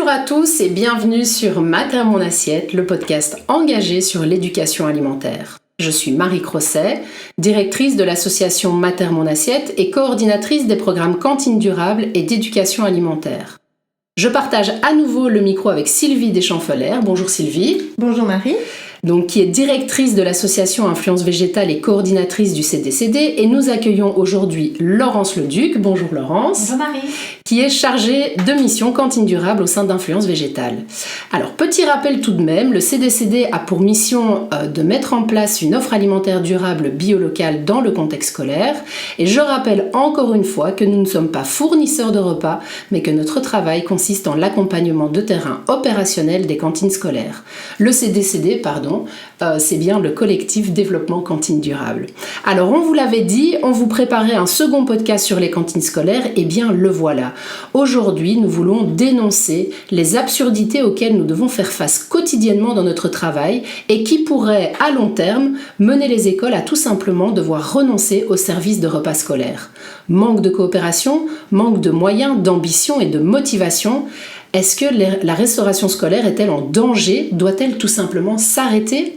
Bonjour à tous et bienvenue sur Mater mon assiette, le podcast engagé sur l'éducation alimentaire. Je suis Marie Crosset, directrice de l'association Mater mon assiette et coordinatrice des programmes Cantine durable et d'éducation alimentaire. Je partage à nouveau le micro avec Sylvie Deschamps-Feller. Bonjour Sylvie. Bonjour Marie. Donc, qui est directrice de l'association Influence Végétale et coordinatrice du CDCD. Et nous accueillons aujourd'hui Laurence Leduc. Bonjour Laurence. Bonjour Marie. Qui est chargée de mission cantine durable au sein d'Influence Végétale. Alors, petit rappel tout de même, le CDCD a pour mission de mettre en place une offre alimentaire durable bio-locale dans le contexte scolaire. Et je rappelle encore une fois que nous ne sommes pas fournisseurs de repas, mais que notre travail consiste en l'accompagnement de terrain opérationnel des cantines scolaires. Le CDCD, c'est bien le collectif Développement Cantine Durable. Alors, on vous l'avait dit, on vous préparait un second podcast sur les cantines scolaires, et bien le voilà. Aujourd'hui, nous voulons dénoncer les absurdités auxquelles nous devons faire face quotidiennement dans notre travail et qui pourraient, à long terme, mener les écoles à tout simplement devoir renoncer au service de repas scolaires. Manque de coopération, manque de moyens, d'ambition et de motivation. Est-ce que la restauration scolaire est-elle en danger ? Doit-elle tout simplement s'arrêter ?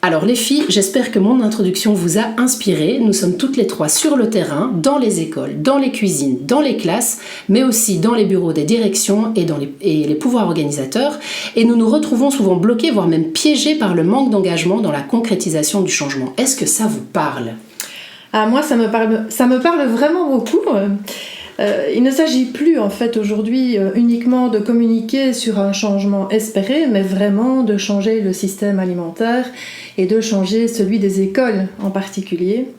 Alors les filles, j'espère que mon introduction vous a inspiré. Nous sommes toutes les trois sur le terrain, dans les écoles, dans les cuisines, dans les classes, mais aussi dans les bureaux des directions et les pouvoirs organisateurs. Et nous nous retrouvons souvent bloqués, voire même piégés par le manque d'engagement dans la concrétisation du changement. Est-ce que ça vous parle ? Moi, ça me parle vraiment beaucoup. Il ne s'agit plus en fait aujourd'hui uniquement de communiquer sur un changement espéré, mais vraiment de changer le système alimentaire et de changer celui des écoles en particulier.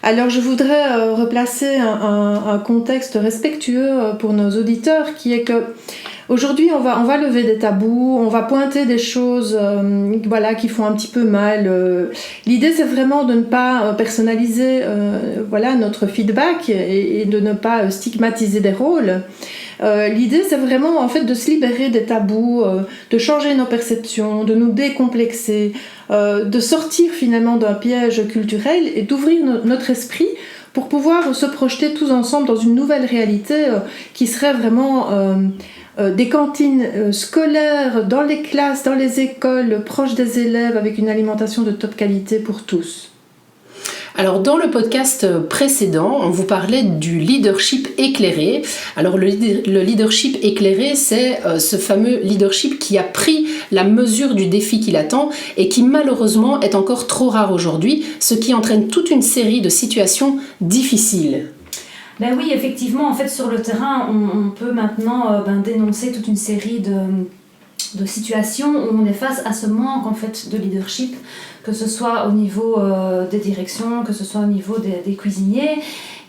Alors je voudrais replacer un contexte respectueux pour nos auditeurs qui est que aujourd'hui, on va lever des tabous, on va pointer des choses qui font un petit peu mal. L'idée, c'est vraiment de ne pas personnaliser notre feedback et de ne pas stigmatiser des rôles. L'idée, c'est vraiment en fait de se libérer des tabous, de changer nos perceptions, de nous décomplexer, de sortir finalement d'un piège culturel et d'ouvrir notre esprit pour pouvoir se projeter tous ensemble dans une nouvelle réalité qui serait vraiment des cantines scolaires dans les classes, dans les écoles, proches des élèves, avec une alimentation de top qualité pour tous. Alors dans le podcast précédent, on vous parlait du leadership éclairé. Alors le leadership éclairé, c'est ce fameux leadership qui a pris la mesure du défi qu'il attend et qui malheureusement est encore trop rare aujourd'hui, ce qui entraîne toute une série de situations difficiles. Ben oui, effectivement, en fait, sur le terrain, on peut maintenant dénoncer toute une série de situations où on est face à ce manque en fait de leadership, que ce soit au niveau des directions, que ce soit au niveau des cuisiniers.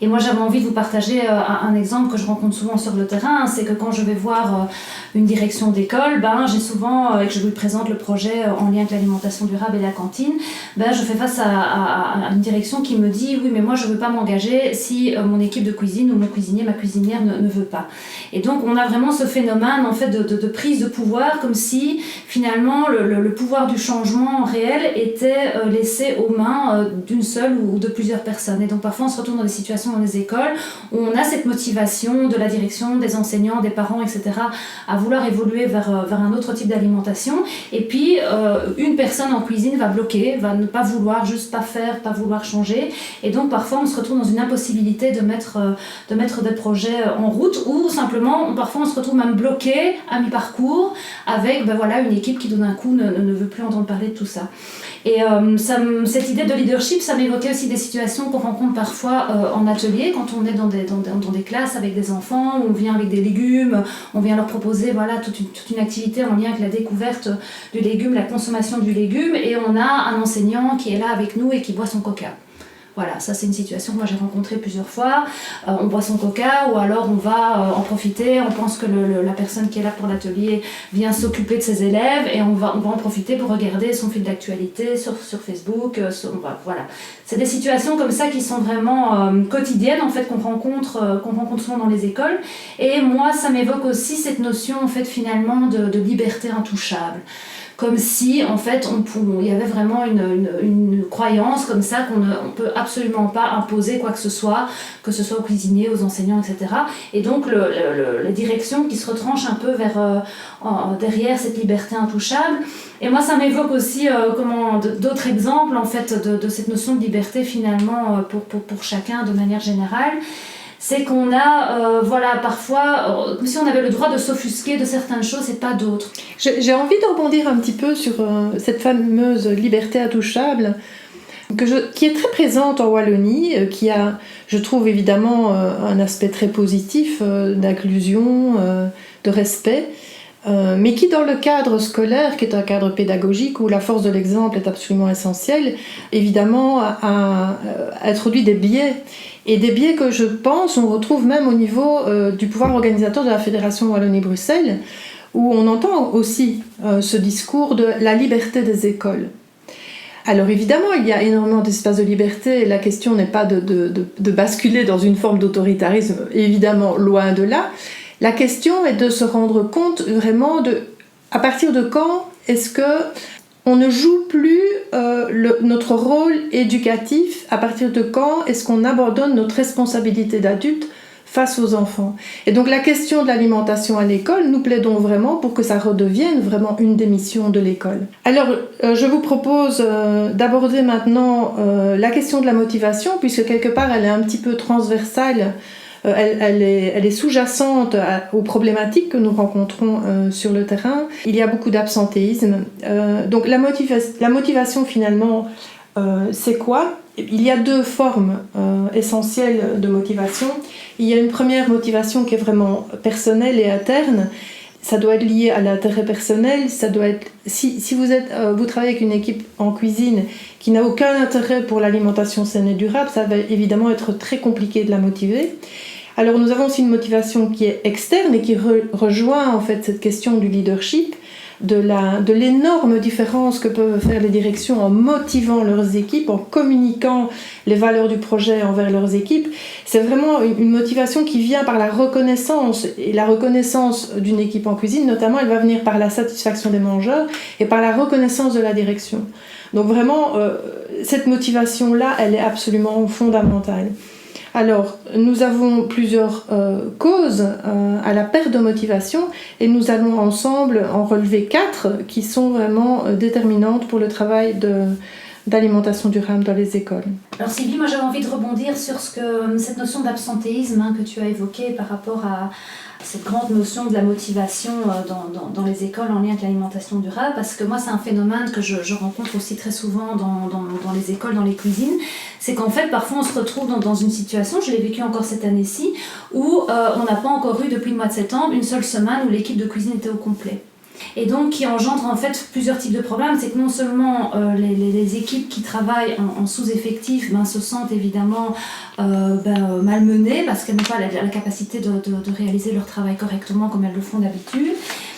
Et moi, j'avais envie de vous partager un exemple que je rencontre souvent sur le terrain, c'est que quand je vais voir une direction d'école, j'ai souvent, et que je lui présente le projet en lien avec l'alimentation durable et la cantine, je fais face à une direction qui me dit « Oui, mais moi, je ne veux pas m'engager si mon équipe de cuisine ou mon cuisinier, ma cuisinière ne veut pas. » Et donc, on a vraiment ce phénomène en fait, de prise de pouvoir, comme si, finalement, le pouvoir du changement réel était laissé aux mains d'une seule ou de plusieurs personnes. Et donc, parfois, on se retrouve dans des situations dans les écoles où on a cette motivation de la direction, des enseignants, des parents, etc. à vouloir évoluer vers un autre type d'alimentation. Et puis, une personne en cuisine va bloquer, va ne pas vouloir, juste pas faire, pas vouloir changer. Et donc, parfois, on se retrouve dans une impossibilité de mettre des projets en route ou simplement, parfois, on se retrouve même bloqué à mi-parcours avec une équipe qui, tout d'un coup, ne veut plus entendre parler de tout ça. Et cette idée de leadership, ça m'évoquait aussi des situations qu'on rencontre parfois en atelier, quand on est dans des classes avec des enfants, où on vient avec des légumes, on vient leur proposer toute une activité en lien avec la découverte du légume, la consommation du légume, et on a un enseignant qui est là avec nous et qui boit son coca. Voilà, ça c'est une situation que moi j'ai rencontrée plusieurs fois. On boit son coca ou alors on va en profiter. On pense que la personne qui est là pour l'atelier vient s'occuper de ses élèves et on va en profiter pour regarder son fil d'actualité sur Facebook. Voilà. C'est des situations comme ça qui sont vraiment quotidiennes en fait, qu'on rencontre souvent dans les écoles. Et moi, ça m'évoque aussi cette notion en fait, finalement de liberté intouchable. comme si en fait il y avait vraiment une croyance comme ça qu'on ne peut absolument pas imposer quoi que ce soit aux cuisiniers, aux enseignants, etc. Et donc la direction qui se retranche un peu vers derrière cette liberté intouchable. Et moi ça m'évoque aussi d'autres exemples en fait de cette notion de liberté finalement pour chacun de manière générale. C'est qu'on a, parfois, comme si on avait le droit de s'offusquer de certaines choses et pas d'autres. J'ai envie de rebondir un petit peu sur cette fameuse liberté intouchable qui est très présente en Wallonie, qui a, je trouve évidemment, un aspect très positif d'inclusion, de respect, mais qui dans le cadre scolaire, qui est un cadre pédagogique où la force de l'exemple est absolument essentielle, évidemment a introduit des biais. Et des biais que je pense on retrouve même au niveau du pouvoir organisateur de la Fédération Wallonie-Bruxelles, où on entend aussi ce discours de la liberté des écoles. Alors évidemment, il y a énormément d'espace de liberté, la question n'est pas de basculer dans une forme d'autoritarisme, évidemment, loin de là. La question est de se rendre compte vraiment à partir de quand est-ce que on ne joue plus notre rôle éducatif, à partir de quand est-ce qu'on abandonne notre responsabilité d'adulte face aux enfants. Et donc la question de l'alimentation à l'école, nous plaidons vraiment pour que ça redevienne vraiment une des missions de l'école. Alors je vous propose d'aborder maintenant la question de la motivation, puisque quelque part elle est un petit peu transversale. Elle est sous-jacente aux problématiques que nous rencontrons sur le terrain. Il y a beaucoup d'absentéisme. Donc la motivation finalement, c'est quoi ? Il y a deux formes essentielles de motivation. Il y a une première motivation qui est vraiment personnelle et interne. Ça doit être lié à l'intérêt personnel. Ça doit être si vous travaillez avec une équipe en cuisine qui n'a aucun intérêt pour l'alimentation saine et durable, ça va évidemment être très compliqué de la motiver. Alors nous avons aussi une motivation qui est externe et qui rejoint en fait cette question du leadership, de l'énorme différence que peuvent faire les directions en motivant leurs équipes, en communiquant les valeurs du projet envers leurs équipes. C'est vraiment une motivation qui vient par la reconnaissance, et la reconnaissance d'une équipe en cuisine notamment, elle va venir par la satisfaction des mangeurs et par la reconnaissance de la direction. Donc vraiment, cette motivation-là, elle est absolument fondamentale. Alors, nous avons plusieurs causes à la perte de motivation et nous allons ensemble en relever 4 qui sont vraiment déterminantes pour le travail d'alimentation durable dans les écoles. Alors Sylvie, moi j'avais envie de rebondir sur cette notion d'absentéisme que tu as évoquée par rapport à cette grande notion de la motivation dans les écoles en lien avec l'alimentation durable, parce que moi c'est un phénomène que je rencontre aussi très souvent dans les écoles, dans les cuisines. C'est qu'en fait parfois on se retrouve dans une situation, je l'ai vécu encore cette année-ci, où on n'a pas encore eu depuis le mois de septembre une seule semaine où l'équipe de cuisine était au complet. Et donc qui engendre en fait plusieurs types de problèmes. C'est que non seulement les équipes qui travaillent en sous-effectif se sentent évidemment malmenées parce qu'elles n'ont pas la capacité de réaliser leur travail correctement comme elles le font d'habitude.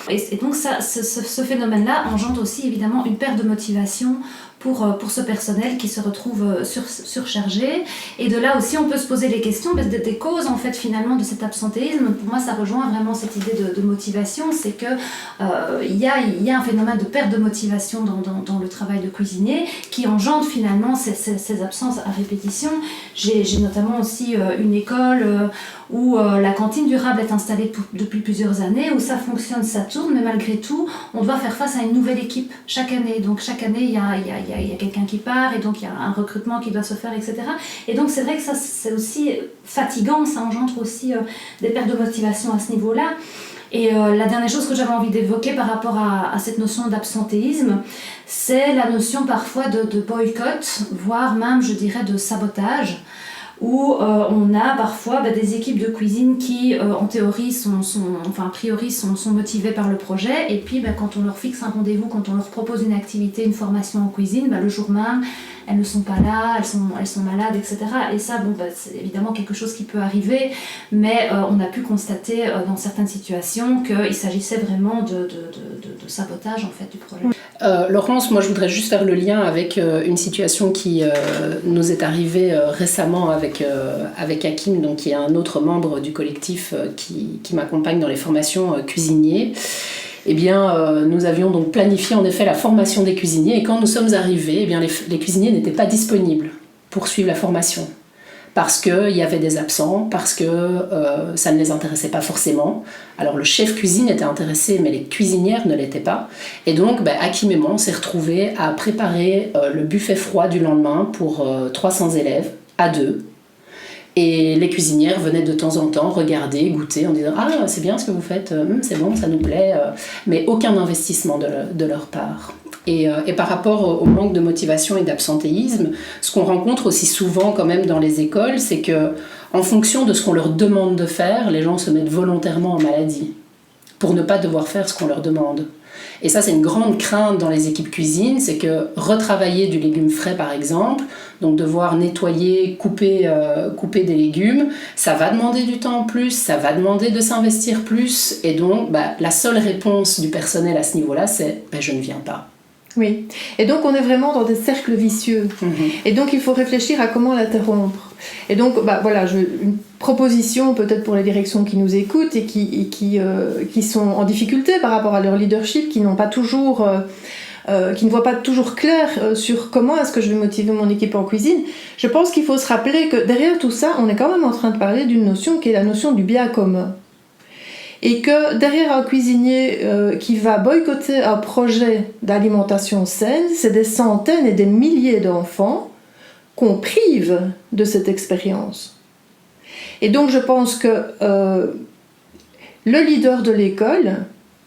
Et donc ce phénomène-là engendre aussi évidemment une perte de motivation pour ce personnel qui se retrouve surchargé. Et de là aussi, on peut se poser les questions des causes en fait finalement de cet absentéisme. Pour moi, ça rejoint vraiment cette idée de motivation, c'est que il y a un phénomène de perte de motivation dans le travail de cuisinier qui engendre finalement ces absences à répétition. J'ai notamment aussi une école où la cantine durable est installée depuis plusieurs années, où ça fonctionne, ça tourne, mais malgré tout, on doit faire face à une nouvelle équipe chaque année. Donc chaque année, il y a quelqu'un qui part, et donc il y a un recrutement qui doit se faire, etc. Et donc c'est vrai que ça, c'est aussi fatigant, ça engendre aussi des pertes de motivation à ce niveau-là. Et la dernière chose que j'avais envie d'évoquer par rapport à cette notion d'absentéisme, c'est la notion parfois de boycott, voire même, je dirais, de sabotage, où on a parfois des équipes de cuisine qui, en théorie, a priori, sont motivées par le projet, et puis quand on leur fixe un rendez-vous, quand on leur propose une activité, une formation en cuisine, le jour même, elles ne sont pas là, elles sont malades, etc. Et ça, c'est évidemment quelque chose qui peut arriver, mais on a pu constater dans certaines situations qu'il s'agissait vraiment de sabotage en fait, du projet. Laurence, moi je voudrais juste faire le lien avec une situation qui nous est arrivée récemment avec Hakim, donc qui est un autre membre du collectif qui m'accompagne dans les formations cuisiniers. eh bien, nous avions donc planifié en effet la formation des cuisiniers et quand nous sommes arrivés, eh bien, les cuisiniers n'étaient pas disponibles pour suivre la formation. Parce qu'il y avait des absents, parce que ça ne les intéressait pas forcément. Alors le chef cuisine était intéressé, mais les cuisinières ne l'étaient pas. Et donc, Hakim et moi, on s'est retrouvés à préparer le buffet froid du lendemain pour 300 élèves, à 2. Et les cuisinières venaient de temps en temps regarder, goûter, en disant « Ah, c'est bien ce que vous faites, c'est bon, ça nous plaît », mais aucun investissement de leur part. Et par rapport au manque de motivation et d'absentéisme, ce qu'on rencontre aussi souvent quand même dans les écoles, c'est que en fonction de ce qu'on leur demande de faire, les gens se mettent volontairement en maladie pour ne pas devoir faire ce qu'on leur demande. Et ça, c'est une grande crainte dans les équipes cuisine, c'est que retravailler du légume frais, par exemple, donc devoir nettoyer, couper des légumes, ça va demander du temps en plus, ça va demander de s'investir plus, et donc la seule réponse du personnel à ce niveau-là, c'est « je ne viens pas ». Oui, et donc on est vraiment dans des cercles vicieux. Et donc il faut réfléchir à comment l'interrompre. Et donc voilà, une proposition peut-être pour les directions qui nous écoutent et qui sont en difficulté par rapport à leur leadership, qui n'ont pas toujours, qui ne voient pas toujours clair sur comment est-ce que je vais motiver mon équipe en cuisine. Je pense qu'il faut se rappeler que derrière tout ça, on est quand même en train de parler d'une notion qui est la notion du bien commun. Et que derrière un cuisinier qui va boycotter un projet d'alimentation saine, c'est des centaines et des milliers d'enfants qu'on prive de cette expérience. Et donc je pense que le leader de l'école,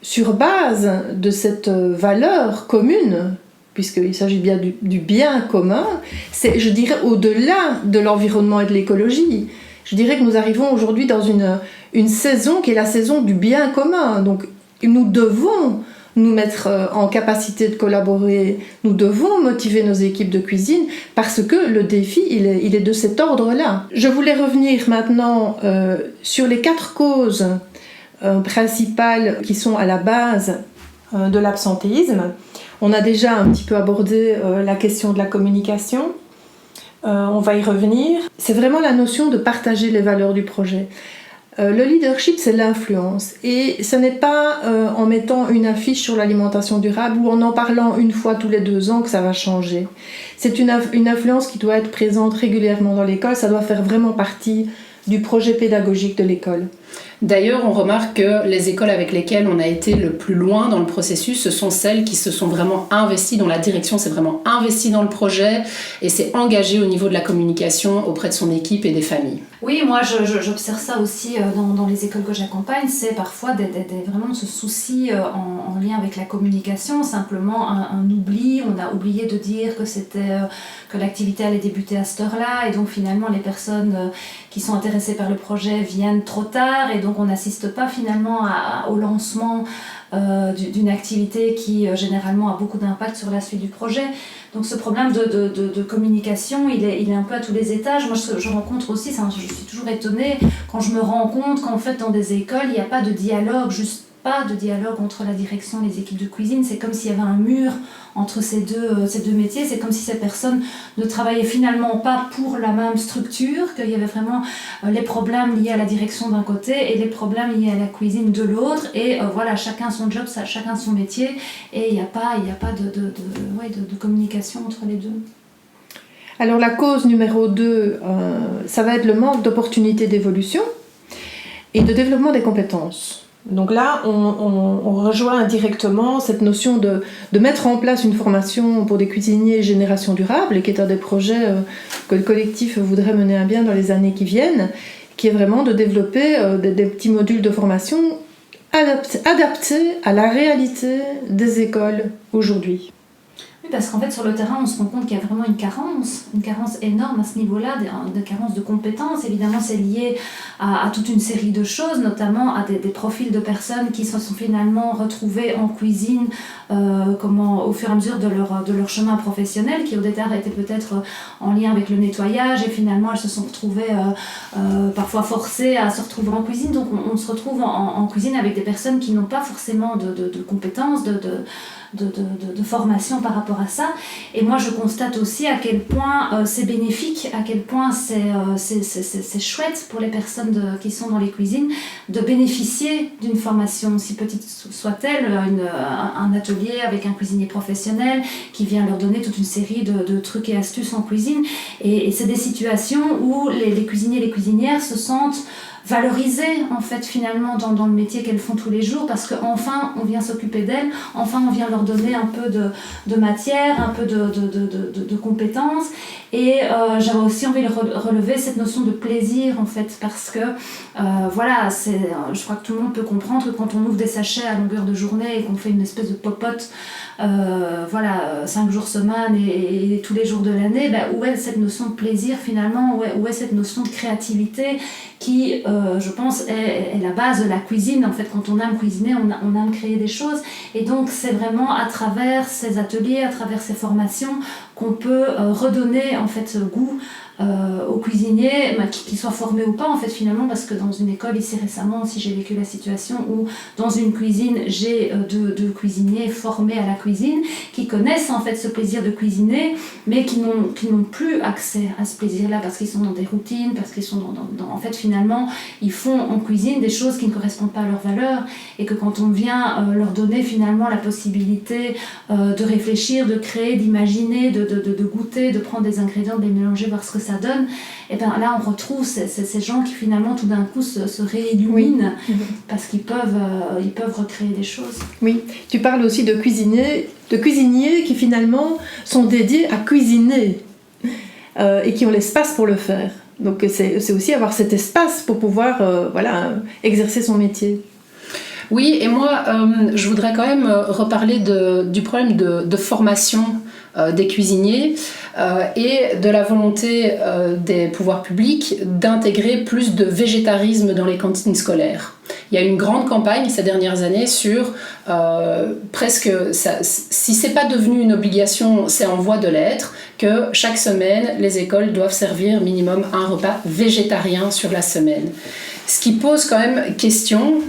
sur base de cette valeur commune, puisqu'il s'agit bien du bien commun, c'est, je dirais, au-delà de l'environnement et de l'écologie. Je dirais que nous arrivons aujourd'hui dans une saison qui est la saison du bien commun. Donc nous devons nous mettre en capacité de collaborer, nous devons motiver nos équipes de cuisine parce que le défi, il est de cet ordre-là. Je voulais revenir maintenant sur les 4 causes principales qui sont à la base de l'absentéisme. On a déjà un petit peu abordé la question de la communication. On va y revenir. C'est vraiment la notion de partager les valeurs du projet. Le leadership, c'est l'influence. Et ce n'est pas en mettant une affiche sur l'alimentation durable ou en parlant une fois tous les 2 ans que ça va changer. C'est une influence qui doit être présente régulièrement dans l'école. Ça doit faire vraiment partie du projet pédagogique de l'école. D'ailleurs, on remarque que les écoles avec lesquelles on a été le plus loin dans le processus, ce sont celles qui se sont vraiment investies, dont la direction s'est vraiment investie dans le projet et s'est engagée au niveau de la communication auprès de son équipe et des familles. Oui, moi j'observe ça aussi dans les écoles que j'accompagne, c'est parfois vraiment ce souci en lien avec la communication, simplement un oubli, on a oublié de dire que l'activité allait débuter à cette heure-là et donc finalement les personnes qui sont intéressées par le projet viennent trop tard et donc on n'assiste pas finalement au lancement d'une activité qui généralement a beaucoup d'impact sur la suite du projet. Donc ce problème de communication, il est un peu à tous les étages. Moi je rencontre aussi, je suis toujours étonnée quand je me rends compte qu'en fait dans des écoles, il n'y a pas de dialogue, juste pas de dialogue entre la direction et les équipes de cuisine. C'est comme s'il y avait un mur entre ces deux métiers. C'est comme si ces personnes ne travaillaient finalement pas pour la même structure, qu'il y avait vraiment les problèmes liés à la direction d'un côté et les problèmes liés à la cuisine de l'autre. Et voilà, chacun son job, chacun son métier. Et il n'y a pas de communication entre les deux. Alors la cause numéro 2, ça va être le manque d'opportunités d'évolution et de développement des compétences. Donc là, on rejoint indirectement cette notion de mettre en place une formation pour des cuisiniers génération durable, qui est un des projets que le collectif voudrait mener à bien dans les années qui viennent, qui est vraiment de développer des petits modules de formation adaptés à la réalité des écoles aujourd'hui. Oui, parce qu'en fait, sur le terrain, on se rend compte qu'il y a vraiment une carence énorme à ce niveau-là, des carences de compétences. Évidemment, c'est lié à toute une série de choses, notamment à des profils de personnes qui se sont finalement retrouvées en cuisine au fur et à mesure de leur chemin professionnel, qui au départ étaient peut-être en lien avec le nettoyage, et finalement, elles se sont retrouvées parfois forcées à se retrouver en cuisine. Donc, on se retrouve en cuisine avec des personnes qui n'ont pas forcément de compétences, de formation par rapport rapport à ça. Et moi, je constate aussi à quel point c'est bénéfique, à quel point c'est chouette pour les personnes qui sont dans les cuisines de bénéficier d'une formation, aussi petite soit-elle, un atelier avec un cuisinier professionnel qui vient leur donner toute une série de trucs et astuces en cuisine. Et c'est des situations où les cuisiniers et les cuisinières se sentent valorisées en fait finalement dans le métier qu'elles font tous les jours, parce qu'enfin on vient s'occuper d'elles, enfin on vient leur donner un peu de matière, un peu de compétences. Et j'avais aussi envie de relever cette notion de plaisir en fait, parce que voilà, je crois que tout le monde peut comprendre que quand on ouvre des sachets à longueur de journée et qu'on fait une espèce de popote 5 jours semaine et tous les jours de l'année, où est cette notion de plaisir finalement, où est cette notion de créativité qui, je pense, est la base de la cuisine. En fait, quand on aime cuisiner, on aime créer des choses. Et donc, c'est vraiment à travers ces ateliers, à travers ces formations, qu'on peut redonner en fait ce goût aux cuisiniers, qu'ils soient formés ou pas en fait finalement, parce que dans une école ici récemment aussi j'ai vécu la situation où dans une cuisine j'ai deux cuisiniers formés à la cuisine qui connaissent en fait ce plaisir de cuisiner, mais qui n'ont plus accès à ce plaisir-là parce qu'ils sont dans des routines, parce qu'ils sont en fait finalement ils font en cuisine des choses qui ne correspondent pas à leurs valeurs, et que quand on vient leur donner finalement la possibilité de réfléchir, de créer, d'imaginer, de goûter, de prendre des ingrédients, de les mélanger, voir ce que ça donne, et bien là on retrouve ces gens qui finalement tout d'un coup se réilluminent, oui. Parce qu'ils peuvent recréer des choses. Oui, tu parles aussi de cuisiniers qui finalement sont dédiés à cuisiner et qui ont l'espace pour le faire. Donc c'est aussi avoir cet espace pour pouvoir exercer son métier. Oui, et moi je voudrais quand même reparler du problème de formation des cuisiniers et de la volonté des pouvoirs publics d'intégrer plus de végétarisme dans les cantines scolaires. Il y a eu une grande campagne ces dernières années sur presque, si c'est pas devenu une obligation, c'est en voie de l'être, que chaque semaine les écoles doivent servir minimum un repas végétarien sur la semaine. Ce qui pose quand même question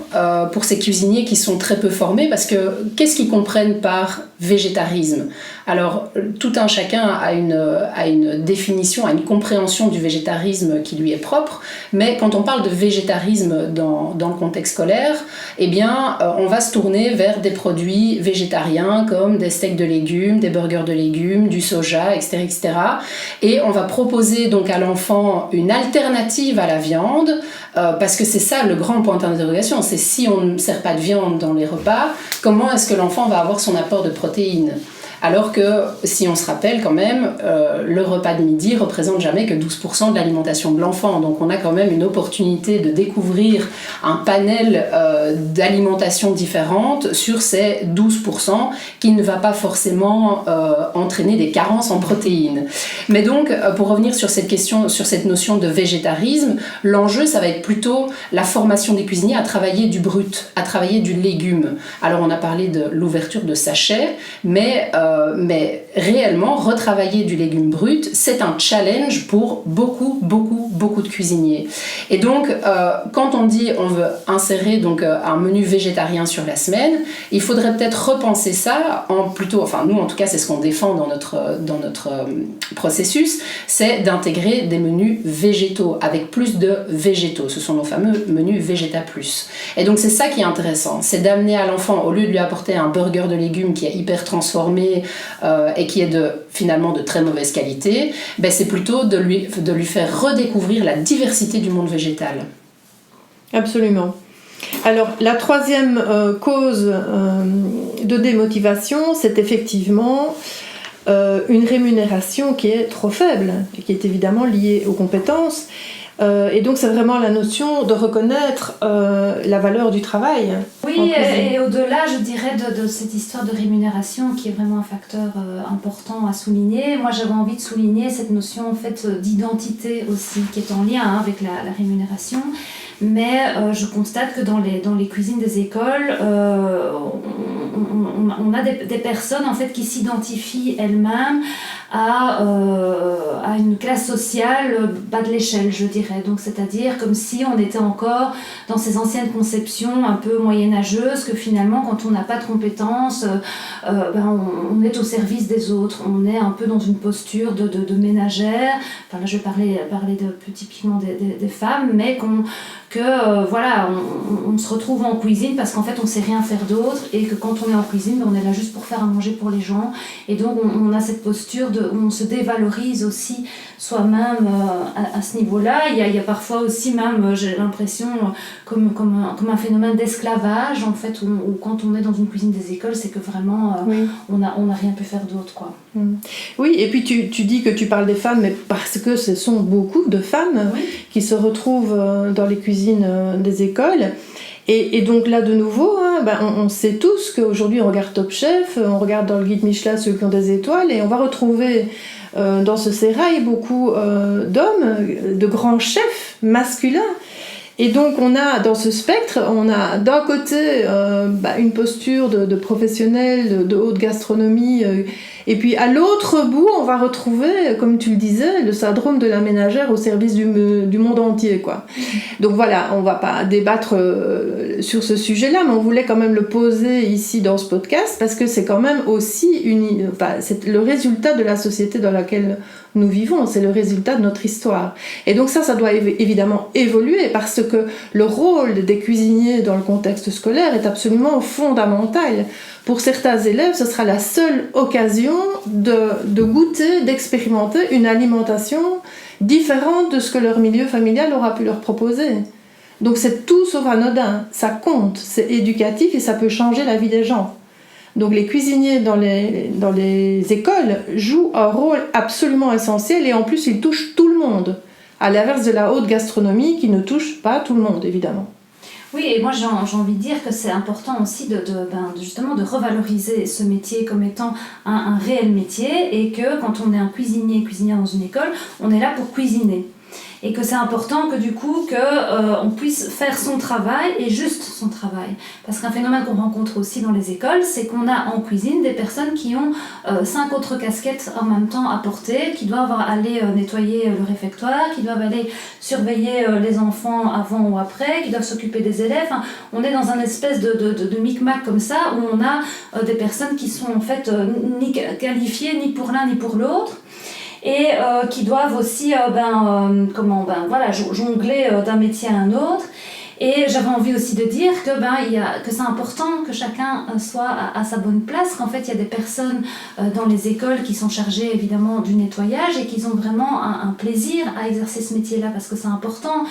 pour ces cuisiniers qui sont très peu formés, parce que qu'est-ce qu'ils comprennent par végétarisme ? Alors, tout un chacun a une définition, a une compréhension du végétarisme qui lui est propre, mais quand on parle de végétarisme dans le contexte scolaire, eh bien, on va se tourner vers des produits végétariens comme des steaks de légumes, des burgers de légumes, du soja, etc., etc. Et on va proposer donc à l'enfant une alternative à la viande, parce que c'est ça le grand point d'interrogation, c'est si on ne sert pas de viande dans les repas, comment est-ce que l'enfant va avoir son apport de protéines ? Alors que, si on se rappelle quand même, le repas de midi représente jamais que 12% de l'alimentation de l'enfant. Donc on a quand même une opportunité de découvrir un panel d'alimentations différentes sur ces 12% qui ne va pas forcément entraîner des carences en protéines. Mais donc, pour revenir sur cette question, sur cette notion de végétarisme, l'enjeu, ça va être plutôt la formation des cuisiniers à travailler du brut, à travailler du légume. Alors on a parlé de l'ouverture de sachets, mais réellement, retravailler du légume brut, c'est un challenge pour beaucoup de cuisiniers. Et donc, quand on dit on veut insérer donc, un menu végétarien sur la semaine, il faudrait peut-être repenser ça en plutôt, enfin nous en tout cas c'est ce qu'on défend dans notre processus, c'est d'intégrer des menus végétaux, avec plus de végétaux. Ce sont nos fameux menus Végéta+. Et donc c'est ça qui est intéressant, c'est d'amener à l'enfant, au lieu de lui apporter un burger de légumes qui est hyper transformé et qui est finalement de très mauvaise qualité, c'est plutôt de lui faire redécouvrir la diversité du monde végétal. Absolument. Alors, la troisième cause de démotivation, c'est effectivement une rémunération qui est trop faible et qui est évidemment liée aux compétences. Et donc c'est vraiment la notion de reconnaître la valeur du travail. Oui, et au-delà, je dirais, de cette histoire de rémunération qui est vraiment un facteur important à souligner. Moi, j'avais envie de souligner cette notion en fait d'identité aussi, qui est en lien avec la rémunération. Mais je constate que dans les cuisines des écoles, on a des personnes en fait qui s'identifient elles-mêmes à une classe sociale bas de l'échelle, je dirais. Donc c'est-à-dire comme si on était encore dans ces anciennes conceptions un peu moyenâgeuses, que finalement quand on n'a pas de compétences, on est au service des autres, on est un peu dans une posture de ménagère. Enfin là je vais parler typiquement des femmes, mais on se retrouve en cuisine parce qu'en fait on sait rien faire d'autre, et que quand on est en cuisine, on est là juste pour faire à manger pour les gens, et donc on a cette posture où on se dévalorise aussi soi-même à ce niveau-là. Il y a parfois aussi même, j'ai l'impression, comme un phénomène d'esclavage en fait, où quand on est dans une cuisine des écoles, c'est que vraiment on n'a rien pu faire d'autre, quoi. Oui, et puis tu dis que tu parles des femmes, mais parce que ce sont beaucoup de femmes qui se retrouvent dans les cuisines des écoles. Et donc là, de nouveau, on sait tous qu'aujourd'hui, on regarde Top Chef, on regarde dans le guide Michelin ceux qui ont des étoiles, et on va retrouver dans ce sérail beaucoup d'hommes, de grands chefs masculins. Et donc, on a dans ce spectre, on a d'un côté une posture de professionnel de haute gastronomie, et puis à l'autre bout, on va retrouver, comme tu le disais, le syndrome de la ménagère au service du monde entier, quoi. Donc voilà, on va pas débattre sur ce sujet-là, mais on voulait quand même le poser ici dans ce podcast, parce que c'est quand même aussi c'est le résultat de la société dans laquelle nous vivons, c'est le résultat de notre histoire. Et donc ça doit évidemment évoluer, parce que le rôle des cuisiniers dans le contexte scolaire est absolument fondamental. Pour certains élèves, ce sera la seule occasion de goûter, d'expérimenter une alimentation différente de ce que leur milieu familial aura pu leur proposer. Donc c'est tout sauf anodin, ça compte, c'est éducatif et ça peut changer la vie des gens. Donc les cuisiniers dans les écoles jouent un rôle absolument essentiel, et en plus ils touchent tout le monde, à l'inverse de la haute gastronomie qui ne touche pas tout le monde, évidemment. Oui, et moi j'ai envie de dire que c'est important aussi justement de revaloriser ce métier comme étant un réel métier, et que quand on est un cuisinière dans une école, on est là pour cuisiner. Et que c'est important que du coup on puisse faire son travail, et juste son travail. Parce qu'un phénomène qu'on rencontre aussi dans les écoles, c'est qu'on a en cuisine des personnes qui ont 5 autres casquettes en même temps à porter, qui doivent aller nettoyer le réfectoire, qui doivent aller surveiller les enfants avant ou après, qui doivent s'occuper des élèves. Enfin, on est dans un espèce de micmac comme ça, où on a des personnes qui sont en fait ni qualifiées ni pour l'un ni pour l'autre, et qui doivent aussi jongler d'un métier à un autre. Et j'avais envie aussi de dire que c'est important que chacun soit à sa bonne place, qu'en fait il y a des personnes dans les écoles qui sont chargées évidemment du nettoyage, et qui ont vraiment un plaisir à exercer ce métier-là, parce que c'est important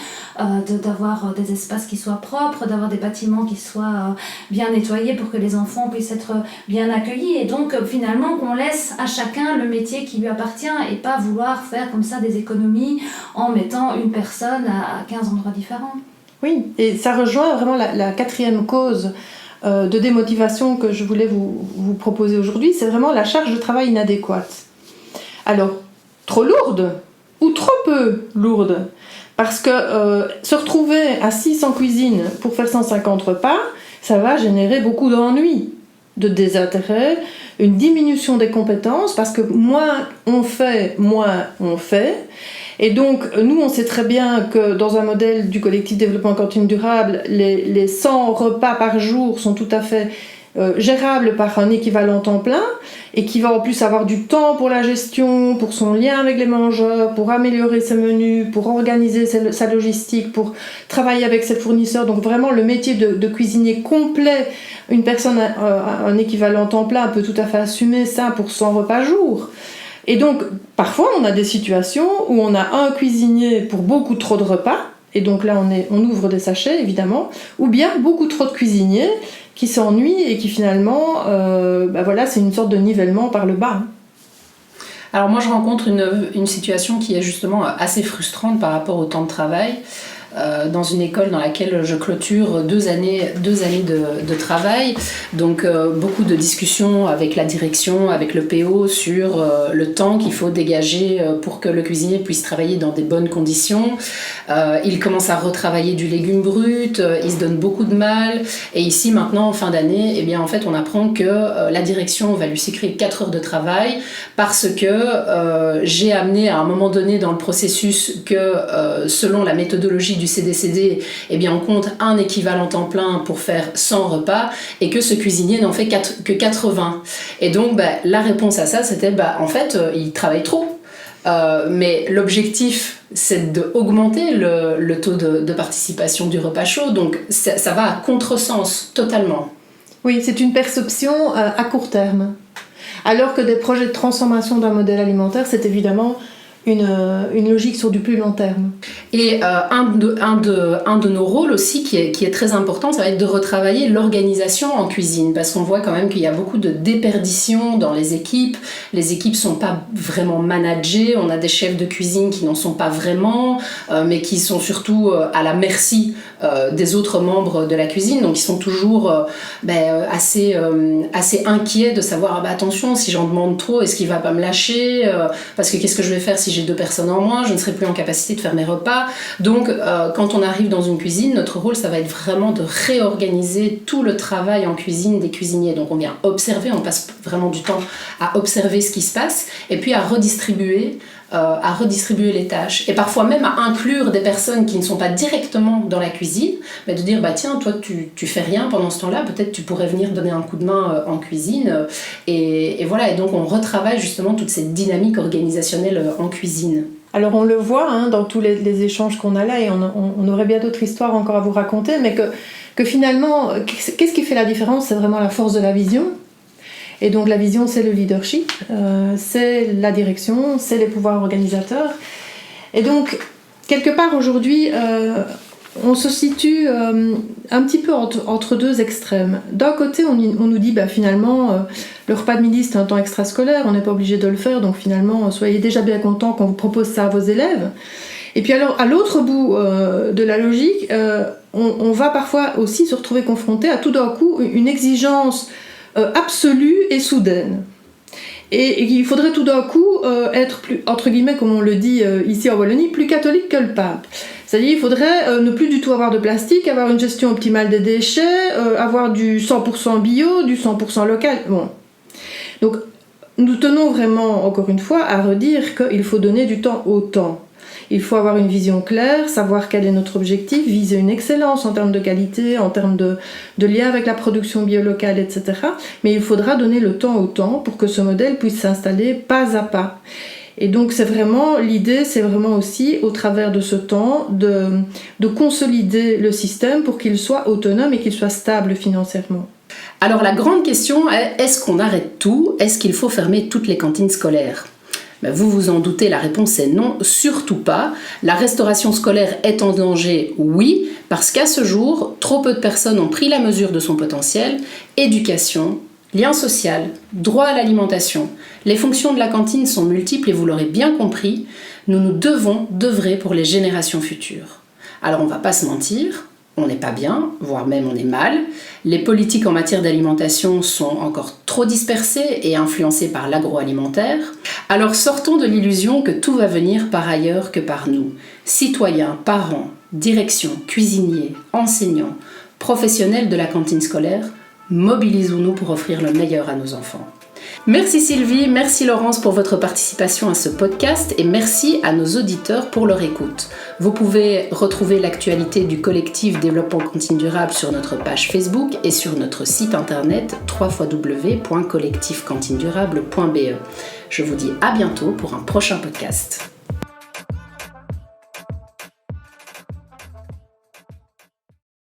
d'avoir des espaces qui soient propres, d'avoir des bâtiments qui soient bien nettoyés pour que les enfants puissent être bien accueillis, et donc finalement qu'on laisse à chacun le métier qui lui appartient, et pas vouloir faire comme ça des économies en mettant une personne à 15 endroits différents. Oui, et ça rejoint vraiment la quatrième cause de démotivation que je voulais vous proposer aujourd'hui, c'est vraiment la charge de travail inadéquate. Alors, trop lourde ou trop peu lourde, parce que se retrouver assis en cuisine pour faire 150 repas, ça va générer beaucoup d'ennuis, de désintérêt, une diminution des compétences, parce que moins on fait. Et donc, nous, on sait très bien que dans un modèle du collectif développement cantine durable, les 100 repas par jour sont tout à fait gérables par un équivalent temps plein, et qui va en plus avoir du temps pour la gestion, pour son lien avec les mangeurs, pour améliorer ses menus, pour organiser sa logistique, pour travailler avec ses fournisseurs. Donc vraiment, le métier de cuisinier complet, une personne, un équivalent temps plein peut tout à fait assumer ça pour 100 repas jour. Et donc, parfois, on a des situations où on a un cuisinier pour beaucoup trop de repas, et donc là, on ouvre des sachets, évidemment, ou bien beaucoup trop de cuisiniers qui s'ennuient et qui finalement, c'est une sorte de nivellement par le bas. Alors moi, je rencontre une situation qui est justement assez frustrante par rapport au temps de travail. dans une école dans laquelle je clôture 2 années de travail. Donc beaucoup de discussions avec la direction, avec le PO sur le temps qu'il faut dégager pour que le cuisinier puisse travailler dans des bonnes conditions. Il commence à retravailler du légume brut, il se donne beaucoup de mal. Et ici maintenant, en fin d'année, eh bien, en fait, on apprend que la direction va lui sucrer 4 heures de travail parce que j'ai amené à un moment donné dans le processus que selon la méthodologie du CDCD, eh bien, on compte un équivalent temps plein pour faire 100 repas et que ce cuisinier n'en fait que 80. Et donc, la réponse à ça, c'était en fait, il travaille trop. Mais l'objectif, c'est d'augmenter le taux de participation du repas chaud. Donc, ça va à contresens, totalement. Oui, c'est une perception à court terme. Alors que des projets de transformation d'un modèle alimentaire, c'est évidemment une logique sur du plus long terme. Et un de nos rôles aussi qui est très important, ça va être de retravailler l'organisation en cuisine, parce qu'on voit quand même qu'il y a beaucoup de déperdition dans les équipes sont pas vraiment managées, on a des chefs de cuisine qui n'en sont pas vraiment, mais qui sont surtout à la merci des autres membres de la cuisine, donc ils sont toujours assez inquiets de savoir attention, si j'en demande trop, est-ce qu'il va pas me lâcher, parce que qu'est-ce que je vais faire si j'ai 2 personnes en moins, je ne serai plus en capacité de faire mes repas. Donc quand on arrive dans une cuisine, notre rôle ça va être vraiment de réorganiser tout le travail en cuisine des cuisiniers. Donc on vient observer, on passe vraiment du temps à observer ce qui se passe et puis à redistribuer les tâches et parfois même à inclure des personnes qui ne sont pas directement dans la cuisine, mais de dire tiens, toi tu fais rien pendant ce temps-là, peut-être tu pourrais venir donner un coup de main en cuisine et voilà, et donc on retravaille justement toute cette dynamique organisationnelle en cuisine. Alors on le voit dans tous les échanges qu'on a là, et on aurait bien d'autres histoires encore à vous raconter, mais que finalement, qu'est-ce qui fait la différence? C'est vraiment la force de la vision. Et donc la vision, c'est le leadership, c'est la direction, c'est les pouvoirs organisateurs. Et donc, quelque part aujourd'hui, on se situe un petit peu entre 2 extrêmes. D'un côté, on nous dit finalement, le repas de midi, c'est un temps extrascolaire, on n'est pas obligé de le faire, donc finalement, soyez déjà bien contents qu'on vous propose ça à vos élèves. Et puis alors, à l'autre bout de la logique, on va parfois aussi se retrouver confronté à tout d'un coup une exigence absolue et soudaine. Et il faudrait tout d'un coup être plus, entre guillemets, comme on le dit ici en Wallonie, plus catholique que le pape. C'est-à-dire il faudrait ne plus du tout avoir de plastique, avoir une gestion optimale des déchets, avoir du 100% bio, du 100% local. Bon. Donc nous tenons vraiment, encore une fois, à redire qu'il faut donner du temps au temps. Il faut avoir une vision claire, savoir quel est notre objectif, viser une excellence en termes de qualité, en termes de lien avec la production biolocale, etc. Mais il faudra donner le temps au temps pour que ce modèle puisse s'installer pas à pas. Et donc l'idée, c'est vraiment aussi, au travers de ce temps, de consolider le système pour qu'il soit autonome et qu'il soit stable financièrement. Alors la grande question est, est-ce qu'on arrête tout? Est-ce qu'il faut fermer toutes les cantines scolaires? Vous vous en doutez, la réponse est non, surtout pas. La restauration scolaire est en danger, oui, parce qu'à ce jour, trop peu de personnes ont pris la mesure de son potentiel. Éducation, lien social, droit à l'alimentation. Les fonctions de la cantine sont multiples et vous l'aurez bien compris, nous devons d'œuvrer pour les générations futures. Alors on ne va pas se mentir, on n'est pas bien, voire même on est mal. Les politiques en matière d'alimentation sont encore trop dispersées et influencées par l'agroalimentaire. Alors sortons de l'illusion que tout va venir par ailleurs que par nous. Citoyens, parents, direction, cuisiniers, enseignants, professionnels de la cantine scolaire, mobilisons-nous pour offrir le meilleur à nos enfants. Merci Sylvie, merci Laurence pour votre participation à ce podcast et merci à nos auditeurs pour leur écoute. Vous pouvez retrouver l'actualité du collectif Développement Cantine Durable sur notre page Facebook et sur notre site internet www.collectifcantinedurable.be. Je vous dis à bientôt pour un prochain podcast.